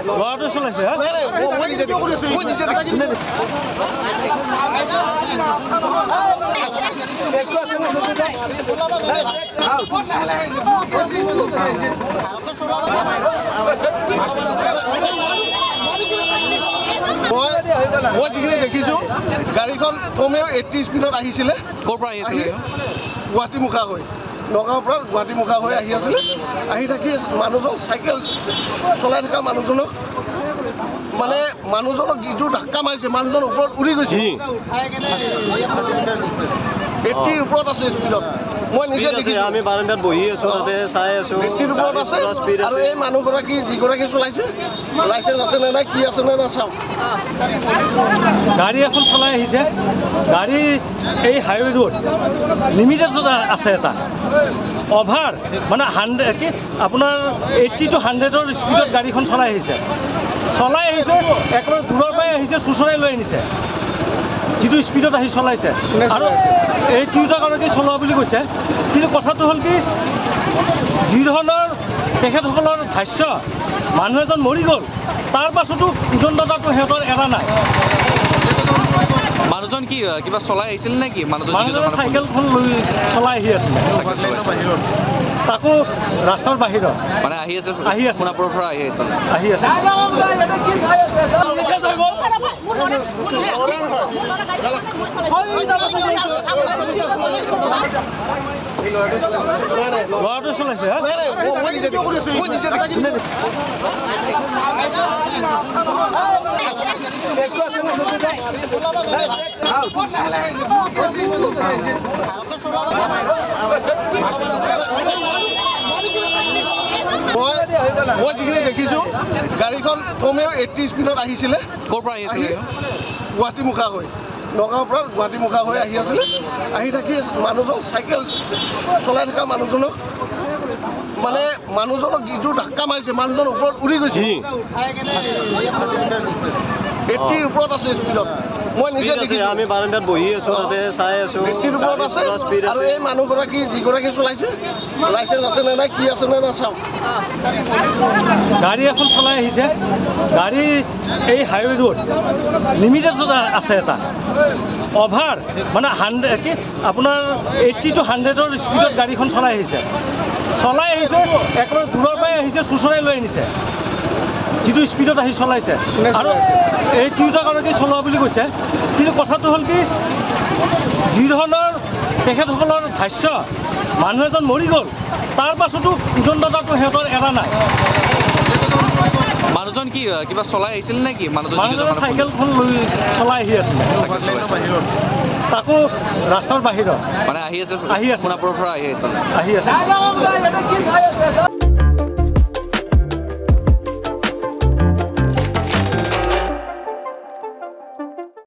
ল'ৰাটো চলাইছে হা মই যিখিনি দেখিছোঁ গাড়ীখন কমেও 80 স্পীডত আহিছিলে ক'ৰ পৰা আহিছিলে গুৱাহাটী মুখা হৈ নগাঁৱৰ পৰা গুৱাহাটী মুখা হৈ আহি আছিলে আহি থাকি মানুহজন চাইকেল চলাই থকা মানুহজনক মানে মানুহজনক যিটো ধাক্কা মাৰিছে মানুহজন ওপৰত উৰি গৈছে 80ৰ ওপৰত আছে স্পীডত মই নিজে দেখিছোঁ আমি বাৰান্দাত বহি আছোঁ তাতে চাই আছোঁ 80ৰ ওপৰত আছে আৰু এই মানুহগৰাকী যিগৰাকী চলাইছে লাইচেঞ্চ আছে নে নাই কি আছে নে নাই চাওক গাড়ী এখন চলাই আহিছে গাড়ী এই হাইৱে ৰোড লিমিটেড আছে এটা অভাৰ মানে 100 কি আপোনাৰ 80 to 100ৰ স্পীডত গাড়ীখন চলাই আহিছে একেবাৰে দূৰৰ পৰাই আহিছে চুচৰাই লৈ আনিছে যিটো স্পীডত আহি চলাইছে আৰু এই তিনিটাগৰাকী চলোৱা বুলি কৈছে কিন্তু কথাটো হ'ল কি যি ধৰণৰ তেখেতসকলৰ ভাষ্য মানুহ এজন মৰি গ'ল তাৰ পাছতো উদণ্ডতাটো সিহঁতৰ এৰা নাই মানুহজন কি কিবা চলাই আহিছিল নেকি মানুহজনে চাইকেলখন লৈ চলাই আহি আছিলে তাকো ৰাস্তাৰ বাহিৰত মানে আহি আছে সোণাপুৰৰ পৰা আহি আছে ল'ৰাটো চলাইছে হা মই যিখিনি দেখিছোঁ গাড়ীখন কমেও 80 স্পীডত আহিছিলে ক'ৰ পৰা আহিছিলে গুৱাহাটী মুখা হৈ নগাঁৱৰ পৰা গুৱাহাটী মুখা হৈ আহি আছিলে আহি থাকি মানুহজন চাইকেল চলাই থকা মানুহজনক মানে মানুহজনক যিটো ধাক্কা মাৰিছে মানুহজন ওপৰত উৰি গৈছে 80ৰ ওপৰত আছে স্পীডত মই নিজে দেখিছোঁ আমি বাৰান্দাত বহি আছোঁ তাতে চাই আছোঁ 80ৰ ওপৰত আছে আৰু এই মানুহগৰাকী যিগৰাকী চলাইছে লাইচেঞ্চ আছে নে নাই কি আছে নে নাই চাওক গাড়ী এখন চলাই আহিছে গাড়ী এই হাইৱে ৰোড লিমিটেড আছে এটা অভাৰ মানে 100 কি আপোনাৰ 80 to 100ৰ স্পীডত গাড়ীখন চলাই আহিছে একেবাৰে দূৰৰ পৰাই আহিছে চুচৰাই লৈ আনিছে যিটো স্পীডত আহি চলাইছে আৰু এই তিনিটাগৰাকী চলোৱা বুলি কৈছে কিন্তু কথাটো হ'ল কি যি ধৰণৰ তেখেতসকলৰ ভাষ্য মানুহ এজন মৰি গ'ল তাৰ পাছতো উদণ্ডতাটো সিহঁতৰ এৰা নাই মানুহজন কি কিবা চলাই আহিছিল নেকি মানুহজনে চাইকেলখন লৈ চলাই আহি আছিলে তাকো ৰাস্তাৰ বাহিৰত মানে আহি আছে সোণাপুৰৰ পৰা আহি আছে